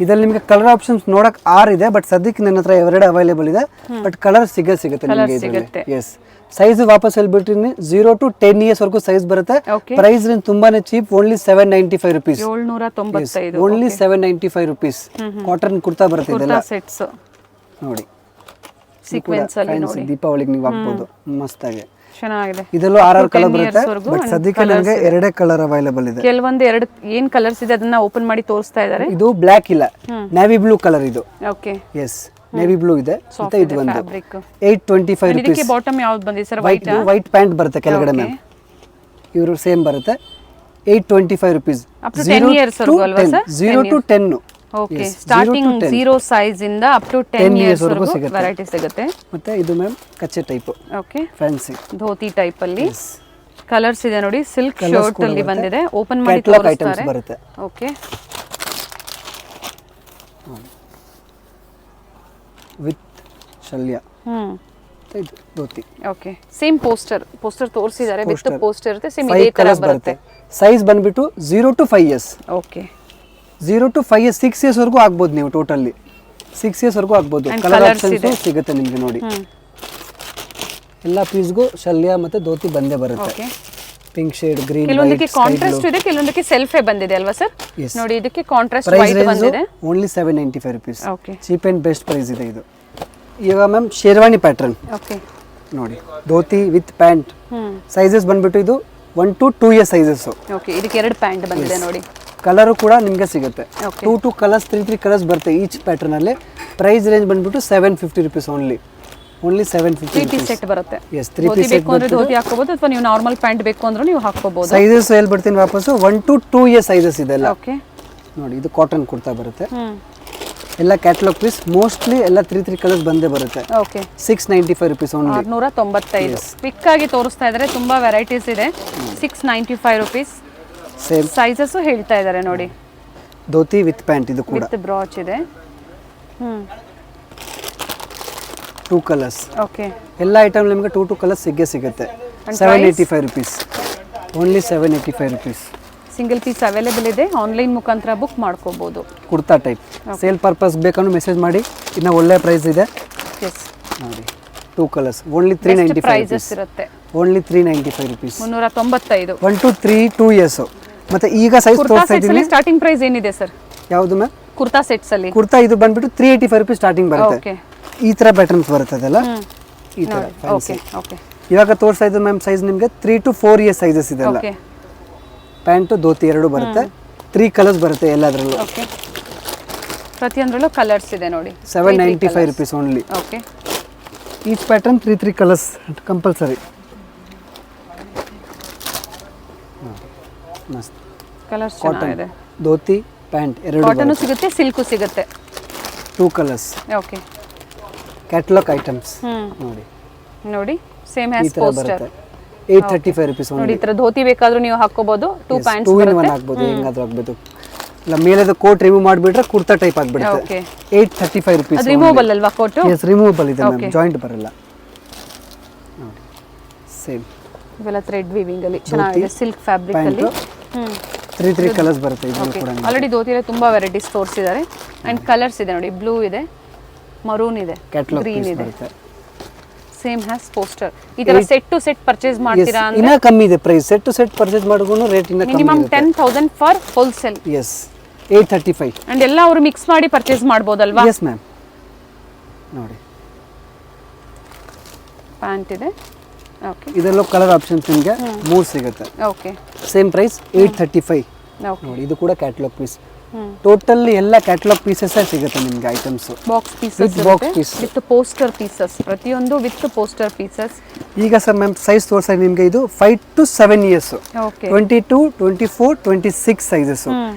ಇದರಲ್ಲಿ ನಿಮಗೆ ಕಲರ್ ಆಪ್ಷನ್ಸ್ ನೋಡಕ್ 6 ಇದೆ, ಬಟ್ ಸದ್ಯಕ್ಕೆ ನನ್ನ ಹತ್ರ 2 ಅವೈಲೇಬಲ್ ಇದೆ. ಬಟ್ ಕಲರ್ ಸಿಗುತ್ತೆ ನಿಮಗೆ ಇದರಲ್ಲಿ. ಎಸ್ ಸೈಜ್ ವಾಪಸ್ ಹೇಳ್ಬಿಟ್ಟಿನಿ. 0 to 10 years ವರೆಗೂ ಸೈಜ್ ಬರುತ್ತೆ. ಪ್ರೈಸ್ ರೇಂಜ್ ತುಂಬಾನೇ cheap, only 795 rupees. 795. Only 795 rupees. Cotton kurta ಬರುತ್ತೆ ಇದೆಲ್ಲ ಸೆಟ್ಸ್ ನೋಡಿ. ಸೀಕ್ವೆನ್ಸ್ ಅಲ್ಲಿ ನೋಡಿ. ದೀಪಾವಳಿಗೆ ನೀವು ಹಾಕ್ಬೋದು ಮಸ್ತಾಗಿ. ಚೆನ್ನಾಗಿದೆ. ಇದೆಲ್ಲೂ 6 ಕಲರ್ ಬರುತ್ತೆ, ಬಟ್ ಸದ್ಯಕ್ಕೆ ನನಗೆ 2 ಕಲರ್ ಅವೈಲೇಬಲ್ ಇದೆ. ಕೆಲವೊಂದು 2 ಏನ್ ಕಲರ್ಸ್ ಇದೆ ಅದನ್ನ ಓಪನ್ ಮಾಡಿ ತೋರಿಸ್ತಾ ಇದ್ದಾರೆ. ಇದು ಬ್ಲಾಕ್ ಇಲ್ಲ, ನೇವಿ ಬ್ಲೂ ಕಲರ್ ಇದು. ಓಕೆ ಎಸ್ ನೇವಿ ಬ್ಲೂ ಇದೆ. ಮತ್ತೆ ಇದು ಒಂದು 825 rupees. ಇದಕ್ಕೆ ಬಾಟಮ್ ಯಾವುದು ಬಂದಿದೆ ಸರ್? ವೈಟ್ ಪ್ಯಾಂಟ್ ಬರುತ್ತೆ ಕೆಳಗಡೆ ಮ್ಯಾಮ್. ಇವರು ಸೇಮ್ ಬರುತ್ತೆ. 825 rupees. ಅಪ್ ಟು 10 years ವರೆಗೂ ಅಲ್ವಾ sir? 0 to 10. Okay starting 0 size ಇಂದ ಅಪ್ ಟು 10 years ವರೆಗೂ ವೆರೈಟಿ ಸಿಗುತ್ತೆ. ಮತ್ತೆ ಇದು ಮ್ಯಾಮ್ ಕಚ್ಚೆ type. Okay fancy dhoti type ಅಲ್ಲಿ ಕಲರ್ಸ್ ಇದೆ ನೋಡಿ. ಸಿಲ್ಕ್ ಶರ್ಟ್ ಅಲ್ಲಿ ಬಂದಿದೆ. ಓಪನ್ ಮಾಡಿ ತೋರಿಸ್ತಾರೆ. ಬರುತ್ತೆ. ಓಕೆ ಶಲ್ಯ, ಹ್ಮ್ ಇದು ಧೋತಿ. ಓಕೆ ಸೇಮ್ ಪೋಸ್ಟರ್ ತೋರಿಸಿದ್ದಾರೆ, ವಿತ್ ಪೋಸ್ಟರ್ ಇರುತ್ತೆ, ಸೇಮ್ 5 ಇದೇ ತರ ಕಲರ್ಸ್ ಬರುತ್ತೆ. ಬರುತ್ತೆ. ಸೈಜ್ ಬಂದ್ಬಿಟ್ಟು 0 to 5 years. Okay 0 to 5 years, 6 years ವರೆಗೂ ಆಗ್ಬೋದು ನೀವು. ಟೋಟಲಿ 6 years ವರೆಗೂ ಆಗ್ಬೋದು. And ಕಲರ್ colours ಇದೆ. ಆಪ್ಷನ್ಸ್ ಸಿಗುತ್ತೆ ನಿಮಗೆ ನೋಡಿ. ಎಲ್ಲ ಪೀಸ್ಗೂ ಶಲ್ಯ ಮತ್ತೆ ಧೋತಿ ಬಂದೇ ಬರುತ್ತೆ. ಓಕೆ ಪಿಂಕ್ ಶೇಡ್, ಗ್ರೀನ್, ಕೆಲವೊಂದಕ್ಕೆ ಕಾಂಟ್ರಾಸ್ಟ್ ಇದೆ, ಕೆಲವೊಂದಕ್ಕೆ ಸೆಲ್ಫೇ ಬಂದಿದೆ ಅಲ್ವಾ ಸರ್? Yes. ನೋಡಿ ಇದಕ್ಕೆ ಕಾಂಟ್ರಾಸ್ಟ್ ಪ್ರೈಸ್ ವೈಟ್ ರೇಂಜ್ ಬಂದಿದೆ. Only 795 rupees. Okay cheap and best price ಇದೆ ಇದು. ಈಗ ಮ್ಯಾಮ್ ಶೇರ್ವಾನಿ ಪ್ಯಾಟರ್ನ್ ಓಕೆ ನೋಡಿ, ಧೋತಿ ವಿತ್ ಪ್ಯಾಂಟ್. ಸೈಜಸ್ ಬಂದ್ಬಿಟ್ಟು ಇದು 1 to 2 years ಸೈಜಸ್. ಓಕೆ ಇದಕ್ಕೆ 2 ಪ್ಯಾಂಟ್ ಬಂದಿದೆ ನೋಡಿ. ಕಲರು ಕೂಡ ನಿಮಗೆ ಸಿಗುತ್ತೆ. Okay. 2 ಕಲರ್ಸ್ 3 ಕಲರ್ಸ್ ಬರುತ್ತೆ ಈಚ್ ಪ್ಯಾಟರ್ನ್ ಅಲ್ಲಿ. ಪ್ರೈಸ್ ರೇಂಜ್ ಬಂದ್ಬಿಟ್ಟು 750 rupees ಓನ್ಲಿ 750 3 ಪೀಸ್ ಸೆಟ್ ಬರುತ್ತೆ. ಎಸ್ 3 ಧೋತಿ ಪೀಸ್ ಸೆಟ್ ಬೇಕು ಅಂದ್ರೆ ಧೋತಿ ಹಾಕೋಬಹುದು, ಅಥವಾ ನೀವು ನಾರ್ಮಲ್ ಪ್ಯಾಂಟ್ ಬೇಕು ಅಂದ್ರೆ ನೀವು ಹಾಕೋಬಹುದು. ಸೈಜಸ್ ಹೇಳ್ಬಿಡ್ತೀನಿ ವಾಪಸ್ಸು. 1 to 2 years ಸೈಜಸ್ ಇದೆಲ್ಲ. ಓಕೆ ನೋಡಿ ಇದು ಕಾಟನ್ ಕುರ್ತಾ ಬರುತ್ತೆ. ಎಲ್ಲ ಕ್ಯಾಟಲಾಗ್ ಪೀಸ್, ಮೋಸ್ಟ್ಲಿ ಎಲ್ಲ 3 ಕಲರ್ಸ್ ಬಂದೇ ಬರುತ್ತೆ. Okay 695 rupees only. 695. ಕ್ವಿಕ್ ಆಗಿ ತೋರಿಸ್ತಾ ಇದ್ದಾರೆ, ತುಂಬಾ ವೆರೈಟೀಸ್ ಇದೆ. 695 rupees. ಸೇಮ್ ಸೈಜಸ್ ಹೇಳ್ತಾ ಇದ್ದಾರೆ ನೋಡಿ. ಧೋತಿ ವಿತ್ ಪ್ಯಾಂಟ್ ಇದು ಕೂಡ ವಿತ್ ಬ್ರಾಚ್ ಇದೆ. 2 ಕಲರ್ಸ್. ಓಕೆ ಎಲ್ಲ ಐಟಮ್ ನಿಮಗೆ 2 ಕಲರ್ಸ್ ಸಿಗುತ್ತೆ. 785 rupees only 785 rupees. Single piece available ಇದೆ, ಆನ್ಲೈನ್ ಮುಖಾಂತರ ಬುಕ್ ಮಾಡ್ಕೋಬಹುದು. ಕುರ್ತಾ ಟೈಪ್ ಸೇಲ್ ಪರ್ಪಸ್ ಬೇಕಂದ್ರೆ ಮೆಸೇಜ್ ಮಾಡಿ. ಇನ್ನು ಒಳ್ಳೆ ಪ್ರೈಸ್ ಇದೆ ಎಸ್ ನೋಡಿ. 2 ಕಲರ್ಸ್ ಓನ್ಲಿ 395 ಪ್ರೈಸಸ್ ಇರುತ್ತೆ. Only 395 rupees. 395. 1 to 3 2 years. ಮತ್ತೆ ಈಗ ಸೈಜ್ ಕುರ್ತಾ ತೋರಿಸ್ತಾ ಸೆಟ್ಸ್ ಅಲ್ಲಿ ಇದ್ದೀನಿ. ಸ್ಟಾರ್ಟಿಂಗ್ ಪ್ರೈಸ್ ಏನಿದೆ ಸರ್? ಯಾವುದು ಮ್ಯಾಮ್? ಕುರ್ತಾ ಸೆಟ್ಸ್ ಅಲ್ಲಿ ಕುರ್ತಾ ಇದು ಬಂದ್ಬಿಟ್ಟು 385 rupees ಸ್ಟಾರ್ಟಿಂಗ್ ಬರುತ್ತೆ. ಓಕೆ ಈ ತರ ಪ್ಯಾಟರ್ನ್ಸ್ ಬರುತ್ತೆ ಅದೆಲ್ಲ ಈ ತರ ಓಕೆ ಓಕೆ ಇವಾಗ ತೋರಿಸ್ತಾ ಇದ್ದು ಮ್ಯಾಮ್ ಸೈಜ್ ನಿಮಗೆ 3 to 4 years ಸೈಜಸ್ ಇದೆಲ್ಲ. ಓಕೆ ಪ್ಯಾಂಟು ಧೋತಿ ಎರಡು ಬರುತ್ತೆ. 3 ಕಲರ್ಸ್ ಬರುತ್ತೆ ಎಲ್ಲದರಲ್ಲೂ. ಓಕೆ ಪ್ರತಿಯೊಂದರಲ್ಲೂ ಕಲರ್ಸ್ ಇದೆ ನೋಡಿ. 795 rupees only. Okay each pattern 3 colours compulsory. ಮಸ್ತ್ ಕಲರ್ಸ್ ಕಾಟನ್ ಚೆನ್ನಾಗಿದೆ. ಧೋತಿ ಪ್ಯಾಂಟ್ ಎರಡು ಕಾಟನ್ ಸಿಗುತ್ತೆ, ಸಿಲ್ಕು ಸಿಗುತ್ತೆ. 2 ಕಲರ್ಸ್ ಓಕೆ ಕ್ಯಾಟಲಾಗ್ ಐಟಮ್ಸ್ ನೋಡಿ. ನೋಡಿ ಸೇಮ್ ಈ ಹ್ಯಾಸ್ ತರ ಪೋಸ್ಟರ್. ಬರುತ್ತೆ. 835 rupees ನೋಡಿ ಓನ್ಲಿ. ಈ ತರ ಧೋತಿ ಬೇಕಾದ್ರೂ ನೀವು ಹಾಕೋಬಹುದು. 2 ಪ್ಯಾಂಟ್ಸ್ 2 in 1 ಬರುತ್ತೆ. ಆಗ್ಬೋದು, ಹೆಂಗಾದ್ರೂ ಆಗ್ಬೋದು. ಇಲ್ಲ ಮೇಲೆದು ಕೋಟ್ ರಿಮೂವ್ ಮಾಡಿಬಿಟ್ರೆ ಕುರ್ತಾ ಟೈಪ್ ಆಗ್ಬಿಡುತ್ತೆ. Okay 835 rupees. ಅದು ರಿಮೂವಬಲ್ ಅಲ್ವಾ ಕೋಟು? ಎಸ್ ರಿಮೂವಬಲ್ ಇದೆ ಮ್ಯಾಮ್, ಜಾಯಿಂಟ್ ಬರಲ್ಲ ನೋಡಿ. ಸೇಮ್ ಇವೆಲ್ಲ ಥ್ರೆಡ್ ವೀವಿಂಗ್ ಅಲ್ಲಿ ಚೆನ್ನಾಗಿದೆ, ಸಿಲ್ಕ್ ಫ್ಯಾಬ್ರಿಕ್ ಅಲ್ಲಿ. 3 ಕಲರ್ಸ್ ಬರುತ್ತೆ ಇದರಲ್ಲಿ ಕೂಡ. ಆಲ್ರೆಡಿ ಧೋತಿಯಲ್ಲಿ ತುಂಬಾ ವೆರೈಟೀಸ್ ತೋರಿಸಿದ್ದಾರೆ. ಅಂಡ್ ಕಲರ್ಸ್ ಇದೆ ನೋಡಿ, ಬ್ಲೂ ಇದೆ, ಮರೂನ್ ಇದೆ, ಕ್ಯಾಟಲಾಗ್ ಗ್ರೀನ್ ಪೀಸ್ ಇದೆ. ಬರುತ್ತೆ. Same has poster. ಈ ತರ ಸೆಟ್ ಟು ಸೆಟ್ ಪರ್ಚೇಸ್ ಮಾಡ್ತೀರಾ ಅಂದ್ರೆ ಇನ್ನ ಕಮ್ಮಿ ಇದೆ price. Set to set purchase ಮಾಡಿಕೊಂಡು ರೇಟ್ ಇನ್ನ ಕಮ್ಮಿ ಮಿನಿಮಮ್ ಇರುತ್ತೆ. 10,000 ಫಾರ್ ಹೋಲ್ಸೇಲ್. ಎಸ್ 835. ಅಂಡ್ ಎಲ್ಲ ಅವರು ಮಿಕ್ಸ್ ಮಾಡಿ ಪರ್ಚೇಸ್ ಮಾಡ್ಬೋದಲ್ವಾ? ಎಸ್ ಮ್ಯಾಮ್ ನೋಡಿ. ಪ್ಯಾಂಟ್ ಇದೆ. ಓಕೆ ಇದೆಲ್ಲ ಕಲರ್ ಆಪ್ಷನ್ಸ್ ನಿಮಗೆ 3 ಸಿಗುತ್ತೆ. ಓಕೆ ಸೇಮ್ ಪ್ರೈಸ್ 835 ಓಕೆ ನೋಡಿ. ಇದು ಕೂಡ ಕ್ಯಾಟಲಾಗ್ ಪೀಸ್. ಟೋಟಲಿ ಎಲ್ಲ ಕ್ಯಾಟಲಾಗ್ ಪೀಸಸ್ ಸಿಗುತ್ತೆ ನಿಮಗೆ items. Box pieces With box piece. With poster pieces, ಪ್ರತಿಯೊಂದು ವಿತ್ ಪೋಸ್ಟರ್ ಪೀಸಸ್. ಈಗ ಸರ್ ಮ್ಯಾಮ್ ಸೈಜ್ ತೋರಿಸ ನಿಮಗೆ ಇದು 5 to 7 years. Okay 22, 24, 26 sizes.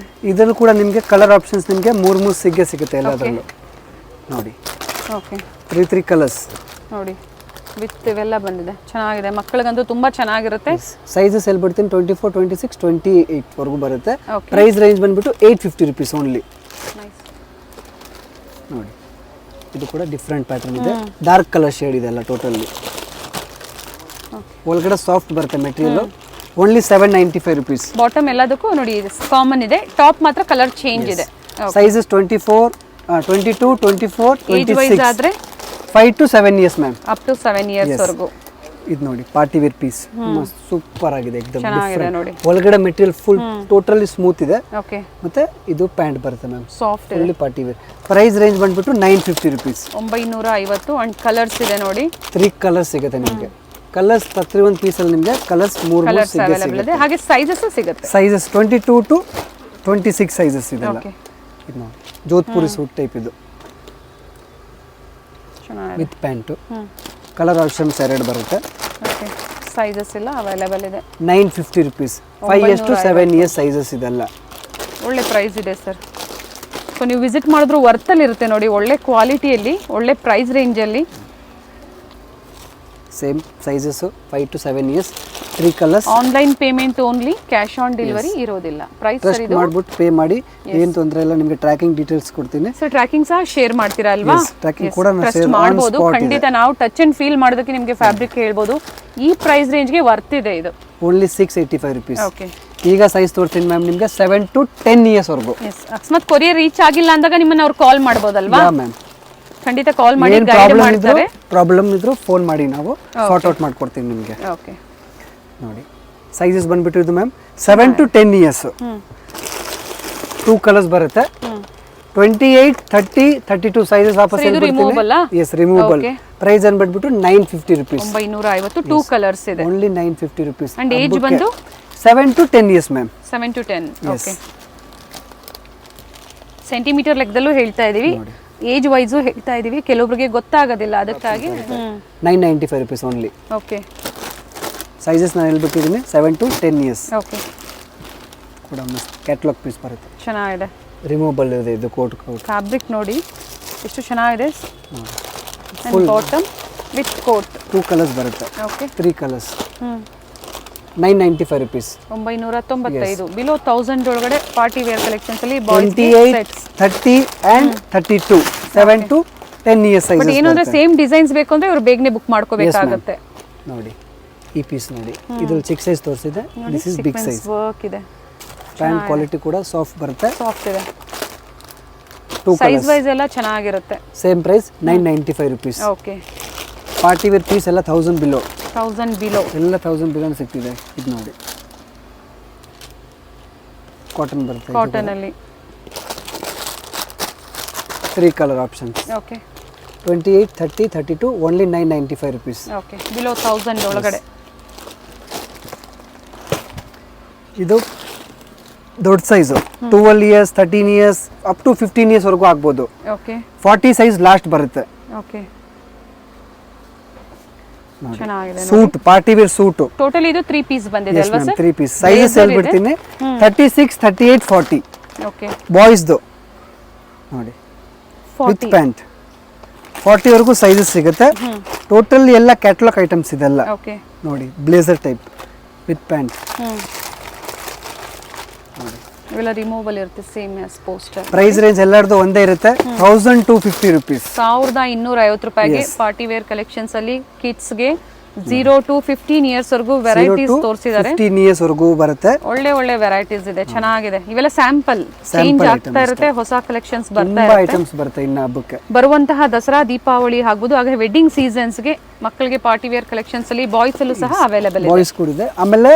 ಇದರಲ್ಲೂ ಕೂಡ ನಿಮಗೆ ಕಲರ್ ಆಪ್ಷನ್ಸ್ ನಿಮಗೆ 3 ಸಿಗುತ್ತೆ ಎಲ್ಲದರಲ್ಲೂ ನೋಡಿ. ಓಕೆ 3 ಕಲರ್ಸ್ ನೋಡಿ ವಿತ್ ಇವೆಲ್ಲ ಬಂದಿದೆ, ಚೆನ್ನಾಗಿದೆ. ಮಕ್ಕಳಿಗಂತೂ ತುಂಬಾ ಚೆನ್ನಾಗಿರುತ್ತೆ. ಸೈಜಸ್ ಹೇಳ್ಬಿಡ್ತೀನಿ 24, 26, 28 ವರೆಗೂ ಬರುತ್ತೆ. Okay. ಪ್ರೈಸ್ ರೇಂಜ್ ಬಂದ್ಬಿಟ್ಟು 850 rupees ಓನ್ಲಿ ನೈಸ್. ನೋಡಿ. ಇದು ಕೂಡ ಡಿಫ್ರೆಂಟ್ ಪ್ಯಾಟರ್ನ್ ಇದೆ, ಡಾರ್ಕ್ ಕಲರ್ ಶೇಡ್ ಇದೆ ಎಲ್ಲ ಟೋಟಲಿ. ಒಳಗಡೆ ಸಾಫ್ಟ್ ಬರುತ್ತೆ ಮೆಟೀರಿಯಲ್. Only 795 rupees. ಬಾಟಮ್ ಎಲ್ಲದಕ್ಕೂ ನೋಡಿ ಕಾಮನ್ ಇದೆ, ಟಾಪ್ ಮಾತ್ರ ಕಲರ್ ಚೇಂಜ್ ಇದೆ. ಸೈಜಸ್ 24, 22, 24, ಏಜ್ ವೈಸ್ 26, ಆದ್ರೆ 5 to 7 years ma'am. Up to 7 years Yes. ವರೆಗೂ. ಇದು ನೋಡಿ ಪಾರ್ಟಿ ವೇರ್ ಪೀಸ್, ಸೂಪರ್ ಆಗಿದೆ, ಎಕ್ದಮ್ ಚೆನ್ನಾಗಿದೆ ಡಿಫರೆಂಟ್. ನೋಡಿ. ಒಳಗಡೆ ಮೆಟೀರಿಯಲ್ ಫುಲ್ ಟೋಟಲಿ ಸ್ಮೂತ್ ಇದೆ. ಓಕೆ ಮತ್ತೆ ಇದು ಪ್ಯಾಂಟ್ ಬರುತ್ತೆ ಮ್ಯಾಮ್, ಸಾಫ್ಟ್ ಇದೆ. Fully party wear. Price range ಬಂದ್ಬಿಟ್ಟು 950 rupees. 950. ಅಂಡ್ ಕಲರ್ಸ್ ಇದೆ ನೋಡಿ. 3 ಕಲರ್ಸ್ ಸಿಗುತ್ತೆ ನಿಮಗೆ. ಕಲರ್ಸ್ ಪ್ರತಿಯೊಂದು ಪೀಸಲ್ಲಿ ನಿಮಗೆ ಕಲರ್ಸ್ 3 ಕಲರ್ಸ್ ಅವೈಲೇಬಲ್ ಇದೆ, ಹಾಗೆ ಸೈಜಸ್ ಸಿಗುತ್ತೆ. ಸೈಜಸ್ 22 to 26 ಸೈಜಸ್ ಇದೆಲ್ಲ. ಓಕೆ ಇದು ನೋಡಿ ಜೋಧ್ಪುರಿ ಸೂಟ್ ಟೈಪ್ ಇದು ಚೆನ್ನಾಗಿದೆ. With pant. ಕಲರ್ ಆಪ್ಷನ್ಸ್ 2 ಬರುತ್ತೆ. ಓಕೆ ಸೈಜಸ್ ಎಲ್ಲ ಅವೈಲೇಬಲ್ ಇದೆ. 950 rupees. 5 years to 7 years sizes ಇದೆಲ್ಲ. ಒಳ್ಳೆ ಪ್ರೈಸ್ ಇದೆ ಸರ್. ಸೊ ನೀವು ವಿಸಿಟ್ ಮಾಡಿದ್ರು ವರ್ತಲ್ಲಿ ಇರುತ್ತೆ ನೋಡಿ, ಒಳ್ಳೆ ಕ್ವಾಲಿಟಿಯಲ್ಲಿ, ಒಳ್ಳೆ ಪ್ರೈಸ್ ರೇಂಜಲ್ಲಿ. Same sizes 5 to 7 years 3 colours. Online payment only, cash on delivery ಇರೋದಿಲ್ಲ. ಪ್ರೈಸ್ ಸರ್ ಟ್ರಸ್ಟ್ ಮಾಡ್ಬಿಟ್ಟು ಪೇ ಮಾಡಿ, ಏನು ತೊಂದರೆ ಇಲ್ಲ. ನಿಮಗೆ ಟ್ರ್ಯಾಕಿಂಗ್ ಡೀಟೇಲ್ಸ್ ಕೊಡ್ತೀನಿ. ಸರ್ ಟ್ರ್ಯಾಕಿಂಗ್ ಸಹ ಶೇರ್ ಮಾಡ್ತೀರಾ ಅಲ್ವಾ? ಟ್ರ್ಯಾಕಿಂಗ್ ಕೂಡ ಟ್ರಸ್ಟ್ ಮಾಡಬಹುದು ಖಂಡಿತ. ನಾವು ಟಚ್ ಅಂಡ್ ಫೀಲ್ ಮಾಡೋದಕ್ಕೆ ನಿಮಗೆ ಫ್ಯಾಬ್ರಿಕ್ ಹೇಳ್ಬೋದು. ಈ ಪ್ರೈಸ್ ರೇಂಜ್ಗೆ ವರ್ತ್ ಇದೆ ಇದು. Only 685 rupees. ಓಕೆ, ಈಗ ಸೈಜ್ ತೋರಿಸ್ತೀನಿ ಮ್ಯಾಮ್ ನಿಮಗೆ 7 to 10 years ವರೆಗೂ. ಅಕಸ್ಮಾತ್ ಕೊರಿಯರ್ ರೀಚ್ ಆಗಿಲ್ಲ ಅಂದಾಗ ನಿಮ್ಮನ್ನ ಅವ್ರು ಕಾಲ್ ಮಾಡ್ಬೋದಲ್ವಾ? ಮ್ಯಾಮ್ ಖಂಡಿತ ಕಾಲ್ ಮಾಡಿ ಗೈಡ್ ಮಾಡ್ತಾರೆ. ಪ್ರಾಬ್ಲಮ್ ಇದ್ರು ಫೋನ್ ಮಾಡಿ, ನಾವು ಸಾರ್ಟ್ ಔಟ್ ಮಾಡ್ಕೊಡ್ತೀವಿ ನಿಮಗೆ. ಓಕೆ, ನೋಡಿ ಸೈಜಸ್ ಬಂದ್ಬಿಟ್ಟು ಇದು ಮ್ಯಾಮ್ 7 to 10 years. 2 ಕಲರ್ಸ್ ಬರುತ್ತೆ. 28, 30, 32 ಸೈಜಸ್ ವಾಪಸ್ ರಿಮೂವಬಲ್. S, removable. ಪ್ರೈಸ್ ಅನ್ಬಿಟ್ಟು 950 rupees. 950. 2 ಕಲರ್ಸ್ ಇದೆ. Only 950 rupees. ಅಂಡ್ ಏಜ್ ಬಂದು 7 to 10 years ma'am. 7 to 10. Okay, centimetre ಲೆಕ್ಕದಲ್ಲೂ ಹೇಳ್ತಾ ಇದೀವಿ, ಏಜ್ ವೈಸು ಹೇಳ್ತಾ ಇದೀವಿ. ಕೆಲವೊಬ್ಬರಿಗೆ ಗೊತ್ತಾಗೋದಿಲ್ಲ, ಅದಕ್ಕಾಗಿ 995 rupees ಓನ್ಲಿ. ಓಕೆ, ಸೈಜಸ್ ನಾನು ಹೇಳ್ಬಿಟ್ಟಿದ್ದೀನಿ 7 to 10 years. ಓಕೆ, ಕೂಡ ಮಸ್ತ್ ಕ್ಯಾಟ್ಲಾಗ್ ಪೀಸ್ ಬರುತ್ತೆ. ಚೆನ್ನಾಗಿದೆ. ರಿಮೂವಬಲ್ ಇದೆ ಇದು. ಕೋಟ್ ಫ್ಯಾಬ್ರಿಕ್ ನೋಡಿ ಎಷ್ಟು ಚೆನ್ನಾಗಿದೆ. And bottom with coat. 2 colours ಬರುತ್ತೆ. Okay, 3 colours. 995 rupees. 995. ಬಿಲೋ 1000 ಒಳಗಡೆ ಪಾರ್ಟಿ ವೇರ್ ಕಲೆಕ್ಷನ್ಸ್ ಅಲ್ಲಿ 28, 30 and 32. 7 to 10 years sizes. But ಏನಂದ್ರೆ ಸೇಮ್ ಡಿಸೈನ್ಸ್ ಬೇಕು ಅಂದ್ರೆ ಇವರು ಬೇಗನೆ ಬುಕ್ ಮಾಡ್ಕೋಬೇಕಾಗುತ್ತೆ. ನೋಡಿ ಈ ಪೀಸ್ ನೋಡಿ, ಇದು ಚಿಕ್ಕ ಸೈಜ್ ತೋರಿಸಿದೆ. This is big size. Work ಇದೆ. ಪ್ಯಾಂಟ್ ಕ್ವಾಲಿಟಿ ಕೂಡ ಸಾಫ್ಟ್ ಬರುತ್ತೆ. ಸಾಫ್ಟ್ ಇದೆ. 2 ಸೈಜ್ ವೈಸ್ ಎಲ್ಲ ಚೆನ್ನಾಗಿರುತ್ತೆ. Same price 995 rupees. Okay, party wear piece ಎಲ್ಲ 1000 ಬಿಲೋ. 1000 ಬಿಲೋ ಎಲ್ಲ 1000 ಬಿಲೋ ಸಿಗ್ತಿದೆ. ಇದು ನೋಡಿ ಕಾಟನ್ ಬರುತ್ತೆ. ಕಾಟನ್ ಅಲ್ಲಿ 3 colour options. Okay, 28, 30, 32. Only 995 rupees. Okay, below 1000 ಒಳಗಡೆ. ಇದು ದೊಡ್ಡ size 12 years, 13 years, up to 15 years ವರೆಗೂ ಆಗ್ಬೋದು. ಓಕೆ, 40 ಸೈಜ್ ಲಾಸ್ಟ್ ಬರುತ್ತೆ. ಓಕೆ, ಚೆನ್ನಾಗಿದೆ. Suit, party wear suit. Total ಇದು 3 ಪೀಸ್ ಬಂದಿದೆ ಅಲ್ವಾ ಸರ್? 3 ಪೀಸ್. ಸೈಜಸ್ ಹೇಳ್ಬಿಡ್ತೀನಿ 36, 38, 40. ಓಕೆ, ಬಾಯ್ಸ್ದು ನೋಡಿ ವಿತ್ ಪ್ಯಾಂಟ್ 40 ವರೆಗೂ ಸೈಜಸ್ ಸಿಗುತ್ತೆ. ಟೋಟಲ್ ಎಲ್ಲ ಕ್ಯಾಟಲಾಗ್ ಐಟಮ್ಸ್ ಇದೆಲ್ಲ. ಓಕೆ, ನೋಡಿ ಬ್ಲೇಸರ್ ಟೈಪ್ ವಿತ್ ಪ್ಯಾಂಟ್. ಇವೆಲ್ಲ ರಿಮೂವಬಲ್ ಇರುತ್ತೆ, same as poster. Price range ಎಲ್ಲರದು ಒಂದೇ ಇರುತ್ತೆ. 1250 rupees. 1250 ರೂಪಾಯಿಗೆ ಪಾರ್ಟಿ ವೇರ್ ಕಲೆಕ್ಷನ್ಸ್ ಅಲ್ಲಿ ಕಿಡ್ಸ್ ಗೆ 0 to 15 years ವರೆಗೂ ವೆರೈಟೀಸ್ ತೋರಿಸಿದ್ದಾರೆ. 15 years ವರೆಗೂ ಬರುತ್ತೆ. ಒಳ್ಳೆ ಒಳ್ಳೆ ವೆರೈಟೀಸ್ ಇದೆ, ಚೆನ್ನಾಗಿದೆ. ಇವೆಲ್ಲ ಸ್ಯಾಂಪಲ್ ಚೇಂಜ್ ಆಗ್ತಾ ಇರುತ್ತೆ, ಹೊಸ ಕಲೆಕ್ಷನ್ಸ್ ಬರ್ತಾ ತುಂಬಾ ಐಟಮ್ಸ್ ಬರುತ್ತೆ ಇನ್ನು ಹಬ್ಬಕ್ಕೆ. ಬರುವಂತಹ ದಸರಾ, ದೀಪಾವಳಿ ಆಗ್ಬೋದು, ಹಾಗೆ ವೆಡ್ಡಿಂಗ್ ಸೀಸನ್ಸ್ ಗೆ ಮಕ್ಕಳಿಗೆ ಪಾರ್ಟಿ ವೇರ್ ಕಲೆಕ್ಷನ್ಸ್ ಅಲ್ಲಿ ಬಾಯ್ಸ್ ಅಲ್ಲೂ ಸಹ ಅವೈಲೇಬಲ್ ಇದೆ. ಬಾಯ್ಸ್ ಕೂಡ ಇದೆ. ಆಮೇಲೆ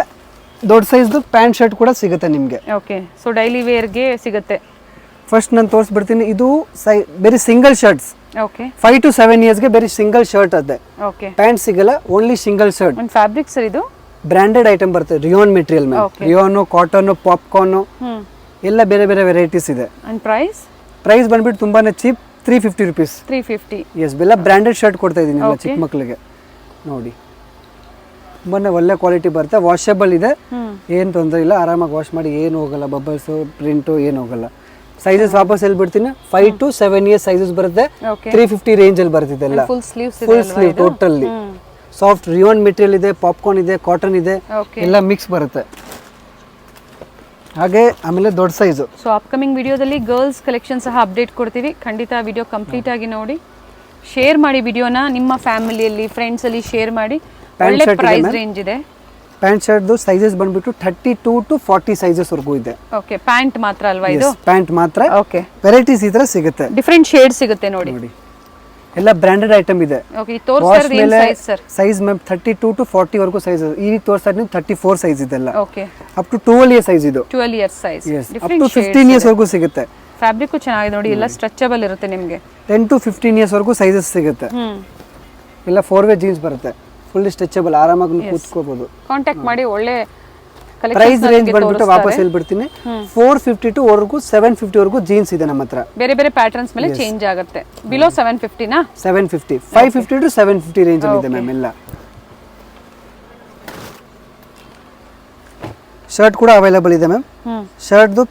ದೊಡ್ಡ ಸೈಜ್ದು ಪ್ಯಾಂಟ್ ಶರ್ಟ್ ಕೂಡ ಸಿಗುತ್ತೆ ನಿಮಗೆ. ಓಕೆ, ಸೊ ಡೈಲಿ ವೇರ್ಗೆ ಸಿಗುತ್ತೆ. ಫಸ್ಟ್ ನಾನು ತೋರಿಸ್ಬಿಡ್ತೀನಿ. ಇದು ಬೇರೆ single shirts. Okay, 5 to 7 years ಗೆ ಬೇರೆ ಸಿಂಗಲ್ ಶರ್ಟ್ ಅದೇ. ಓಕೆ, ಪ್ಯಾಂಟ್ ಸಿಗಲ್ಲ, ಓನ್ಲಿ ಸಿಂಗಲ್ ಶರ್ಟ್. ಒಂದು ಫ್ಯಾಬ್ರಿಕ್ ಸರ್ ಇದು ಬ್ರಾಂಡೆಡ್ ಐಟಮ್ ಬರುತ್ತೆ. ರಿಯಾನ್ ಮೆಟೀರಿಯಲ್ ಮೇಲೆ ರಿಯಾನು, ಕಾಟನ್, ಪಾಪ್ಕಾರ್ನ್ ಎಲ್ಲ ಬೇರೆ ಬೇರೆ ವೆರೈಟೀಸ್ ಇದೆ. ಅಂಡ್ ಪ್ರೈಸ್ ಬಂದ್ಬಿಟ್ಟು ತುಂಬಾನೇ ಚೀಪ್, 350 rupees. 350. ಎಸ್, ಎಲ್ಲ ಬ್ರಾಂಡೆಡ್ ಶರ್ಟ್ ಕೊಡ್ತಾ ಇದೀನಿ ಎಲ್ಲ ಚಿಕ್ಕ ಮಕ್ಕಳಿಗೆ. ನೋಡಿ ತುಂಬಾನೇ ಒಳ್ಳೆ ಕ್ವಾಲಿಟಿ ಬರುತ್ತೆ. ವಾಷಬಲ್ ಇದೆ, ಏನು ತೊಂದರೆ ಇಲ್ಲ. ಆರಾಮಾಗಿ ವಾಶ್ ಮಾಡಿ ಏನು ಹೋಗಲ್ಲ, ಬಬಲ್ಸು, ಪ್ರಿಂಟು ಏನು ಹೋಗಲ್ಲ. ಸೈಜಸ್ ವಾಪಸ್ ಹೇಳ್ಬಿಡ್ತೀನಿ. 5 to 7 years ಸೈಜಸ್ ಬರುತ್ತೆ. 350 ರೇಂಜ್ ಅಲ್ಲಿ ಬರ್ತಿದೆಲ್ಲ. Full sleeves full sleeve totally soft rayon material ಇದೆ, ಪಾಪ್ಕಾರ್ನ್ ಇದೆ, ಕಾಟನ್ ಇದೆ, ಎಲ್ಲ ಮಿಕ್ಸ್ ಬರುತ್ತೆ. ಹಾಗೆ ಆಮೇಲೆ ದೊಡ್ಡ ಸೈಜು. ಸೊ ಅಪ್ಕಮಿಂಗ್ ವಿಡಿಯೋದಲ್ಲಿ ಗರ್ಲ್ಸ್ ಕಲೆಕ್ಷನ್ ಸಹ ಅಪ್ಡೇಟ್ ಕೊಡ್ತೀವಿ. ಖಂಡಿತ ವಿಡಿಯೋ ಕಂಪ್ಲೀಟ್ ಆಗಿ ನೋಡಿ, ಶೇರ್ ಮಾಡಿ ವಿಡಿಯೋನ ನಿಮ್ಮ ಫ್ಯಾಮಿಲಿಯಲ್ಲಿ, ಫ್ರೆಂಡ್ಸ್ ಅಲ್ಲಿ ಶೇರ್ ಮಾಡಿ. ಒಳ್ಳೆ ಪ್ರೈಸ್ ರೇಂಜ್ ಇದೆ. ಪ್ಯಾಂಟ್ ಶರ್ಟ್ದು ಸೈಜಸ್ ಬಂದ್ಬಿಟ್ಟು 32 to 40 ಸೈಜಸ್ ವರೆಗೂ ಇದೆ. ಓಕೆ, ಪ್ಯಾಂಟ್ ಮಾತ್ರ ಅಲ್ವಾ ಇದು? ಪ್ಯಾಂಟ್ ಮಾತ್ರ. ಓಕೆ, ವೆರೈಟೀಸ್ ಇದ್ರೆ ಸಿಗುತ್ತೆ. ಡಿಫರೆಂಟ್ ಶೇಡ್ ಸಿಗುತ್ತೆ ನೋಡಿ. ಎಲ್ಲ ಬ್ರಾಂಡೆಡ್ ಐಟಮ್ ಇದೆ. ಓಕೆ, ತೋರಿಸ್ತಾ ಏನು size sir? Size ma'am 32 to 40 ವರೆಗೂ ಸೈಜ್. ಈಗ ತೋರಿಸ್ತಾ ಇದ್ದೀನಿ 34 ಸೈಜ್ ಇದೆಲ್ಲ. Okay, up to 12 years size ಇದು. 12 years size. Up to 15 years ವರೆಗೂ ಸಿಗುತ್ತೆ. ಫ್ಯಾಬ್ರಿಕ್ ಚೆನ್ನಾಗಿದೆ ನೋಡಿ, ಎಲ್ಲ ಸ್ಟ್ರೆಚಬಲ್ ಇರುತ್ತೆ ನಿಮಗೆ. 10 to 15 years ವರೆಗೂ ಸೈಜಸ್ ಸಿಗುತ್ತೆ. ಎಲ್ಲ 4-way ಜೀನ್ಸ್ ಬರುತ್ತೆ, ಫುಲ್ಲಿ ಸ್ಟ್ರೆಚಬಲ್, ಆರಾಮಾಗಿ ಕೂತ್ಕೋಬಹುದು. ಕಾಂಟ್ಯಾಕ್ಟ್ ಮಾಡಿ. ಒಳ್ಳೆ ಪ್ರೈಸ್ ರೇಂಜ್ ಬಂದ್ಬಿಟ್ಟು ವಾಪಸ್ ಹೇಳ್ಬಿಡ್ತೀನಿ. 450 to 750 ವರೆಗೂ ಜೀನ್ಸ್ ಇದೆ ನಮ್ಮ ಹತ್ರ. ಬೇರೆ ಬೇರೆ ಪ್ಯಾಟರ್ನ್ಸ್ ಮೇಲೆ ಚೇಂಜ್ ಆಗುತ್ತೆ. ಬಿಲೋ 750 ನಾ? 750, 550 to 750 ರೇಂಜ್ ಅಲ್ಲಿ ಇದೆ ಮ್ಯಾಮ್. ಎಲ್ಲ ಶರ್ಟ್ ಕೂಡ ಅವೈಲೇಬಲ್ ಇದೆ ಮ್ಯಾಮ್. ಶರ್ಟ್ದು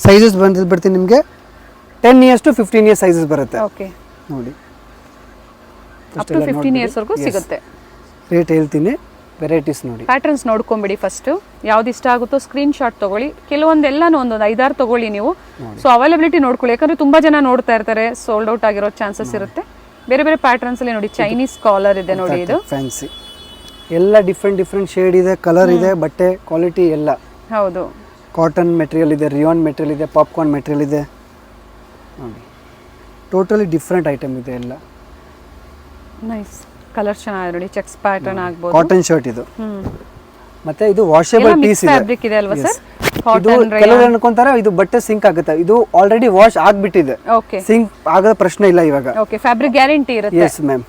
ಸೈಜಸ್ ಬಂದ್ಬಿಡ್ತೀನಿ ನಿಮಗೆ 10 years to 15 years ಸೈಜಸ್ ಬರುತ್ತೆ. ಓಕೆ, ನೋಡಿ ಅಪ್ ಟು 15 years ವರೆಗೂ ಸಿಗುತ್ತೆ. ರೇಟ್ ಹೇಳ್ತೀನಿ, ವೆರೈಟೀಸ್ ನೋಡಿ. ಪ್ಯಾಟರ್ನ್ಸ್ ನೋಡ್ಕೊಂಬಿಡಿ ಫಸ್ಟ್, ಯಾವ್ದು ಇಷ್ಟ ಆಗುತ್ತೋ ಸ್ಕ್ರೀನ್ ಶಾಟ್ ತಗೊಳ್ಳಿ. ಕೆಲವೊಂದೆಲ್ಲನೂ ಒಂದೊಂದು 5-6 ತಗೊಳ್ಳಿ ನೀವು. ಸೊ ಅವೈಲಬಿಲಿಟಿ ನೋಡ್ಕೊಳ್ಳಿ, ಯಾಕಂದ್ರೆ ತುಂಬಾ ಜನ ನೋಡ್ತಾ ಇರ್ತಾರೆ, ಸೋಲ್ಡ್ ಔಟ್ ಆಗಿರೋ ಚಾನ್ಸಸ್ ಇರುತ್ತೆ. ಬೇರೆ ಬೇರೆ ಪ್ಯಾಟರ್ನ್ಸ್ ಅಲ್ಲಿ ನೋಡಿ, ಚೈನೀಸ್ ಕಾಲರ್ ಇದೆ ನೋಡಿ, ಇದು ಫ್ಯಾನ್ಸಿ ಎಲ್ಲ ಡಿಫ್ರೆಂಟ್ ಶೇಡ್ ಇದೆ, ಕಲರ್ ಇದೆ, ಬಟ್ಟೆ ಕ್ವಾಲಿಟಿ ಎಲ್ಲ. ಹೌದು, ಕಾಟನ್ ಮೆಟೀರಿಯಲ್ ಇದೆ, ರಿಯಾನ್ ಮೆಟೀರಿಯಲ್ ಇದೆ, ಪಾಪ್ಕಾರ್ನ್ ಮೆಟೀರಿಯಲ್ ಇದೆ ನೋಡಿ. ಟೋಟಲಿ ಡಿಫ್ರೆಂಟ್ ಐಟಮ್ ಇದೆ ಎಲ್ಲ. ನೈಸ್ ಕಲರ್ ಚೆನ್ನಾಗಿದೆ ನೋಡಿ, ಚೆಕ್ಸ್ ಪ್ಯಾಟರ್ನ್ ಆಗ್ಬೋದು. ಕಾಟನ್ ಶರ್ಟ್ ಇದು. ಮತ್ತೆ ಇದು ವಾಷೇಬಲ್ ಪೀಸ್ ಇದೆ. ಫ್ಯಾಬ್ರಿಕ್ ಇದೆ ಅಲ್ವಾ ಸರ್? ಇದು ಕೆಲವರು ಅನ್ಕೊಂತಾರೆ ಇದು ಬಟ್ಟೆ ಸಿಂಕ್ ಆಗುತ್ತೆ, ಇದು ಆಲ್ರೆಡಿ ವಾಶ್ ಆಗ್ಬಿಟ್ಟಿದೆ. ಓಕೆ, ಸಿಂಕ್ ಆಗೋ ಪ್ರಶ್ನೆ ಇಲ್ಲ ಇವಾಗ. ಓಕೆ, ಫ್ಯಾಬ್ರಿಕ್ ಗ್ಯಾರಂಟಿ ಇರುತ್ತೆ. ಎಸ್ ಮ್ಯಾಮ್,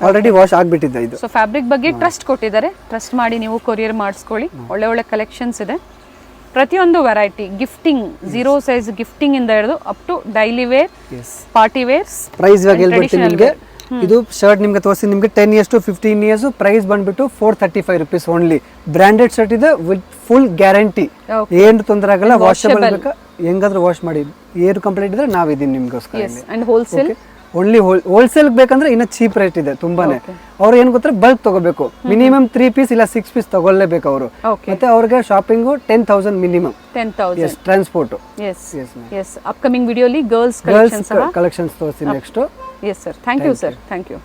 ಆಲ್ರೆಡಿ ವಾಶ್ ಆಗ್ಬಿಟ್ಟಿದೆ ಇದು. ಸೊ ಫ್ಯಾಬ್ರಿಕ್ ಬಗ್ಗೆ ಟ್ರಸ್ಟ್ ಕೊಟ್ಟಿದ್ದಾರೆ, ಟ್ರಸ್ಟ್ ಮಾಡಿ ನೀವು ಕೊರಿಯರ್ ಮಾಡಿಸ್ಕೊಳ್ಳಿ. ಒಳ್ಳೆ ಒಳ್ಳೆ ಕಲೆಕ್ಷನ್ಸ್ ಇದೆ, ಪ್ರತಿಯೊಂದು ವೆರೈಟಿ. ಗಿಫ್ಟಿಂಗ್, 0 ಸೈಜ್ ಗಿಫ್ಟಿಂಗ್ ಇಂದ ಹಿಡಿದು up to daily wear, party wears. Price ಇವಾಗ ಹೇಳ್ಬಿಡ್ತೀನಿ ನಿಮಗೆ. ಇದು ಶರ್ಟ್ ನಿಮ್ಗೆ ತೋರಿಸಿ, ನಿಮ್ಗೆ 10 years to 15 years, ಪ್ರೈಸ್ ಬಂದ್ಬಿಟ್ಟು 435 rupees ಓನ್ಲಿ. ಬ್ರಾಂಡೆಡ್ ಶರ್ಟ್ ಇದೆ ವಿತ್ ಫುಲ್ ಗ್ಯಾರಂಟಿ, ಏನು ತೊಂದರೆ ಆಗಲ್ಲ. ವಾಷಬಲ್ ಬೇಕಾ, ಹೆಂಗಾದ್ರೂ ವಾಶ್ ಮಾಡಿ, ಏನು ಕಂಪ್ಲೇಂಟ್ ಇದ್ರೆ ನಾವಿದೀನಿ ನಿಮ್ಗೋಸ್ಕರ. ಅಂಡ್ ಹೋಲ್ಸೇಲ್, ಓನ್ಲಿ ಹೋಲ್ಸೇಲ್ ಬೇಕಂದ್ರೆ ಇನ್ನ ಚೀಪ್ ರೇಟ್ ಇದೆ ತುಂಬಾನೇ. ಅವ್ರು ಏನ್ ಗೊತ್ತಾರೆ, ಬಲ್ಕ್ ತಗೋಬೇಕು, ಮಿನಿಮಮ್ 3 ಪೀಸ್ ಇಲ್ಲ 6 ಪೀಸ್ ತಗೊಳ್ಳೇಬೇಕು ಅವರು. ಮತ್ತೆ ಅವ್ರಿಗೆ shopping 10,000 minimum, 10,000 transport. Yes upcoming ವಿಡಿಯೋಲಿ ಗರ್ಲ್ಸ್ ಕಲೆಕ್ಷನ್ಸ್ ತೋರಿಸ್ತೀನಿ next. Yes sir, thank you sir, thank you.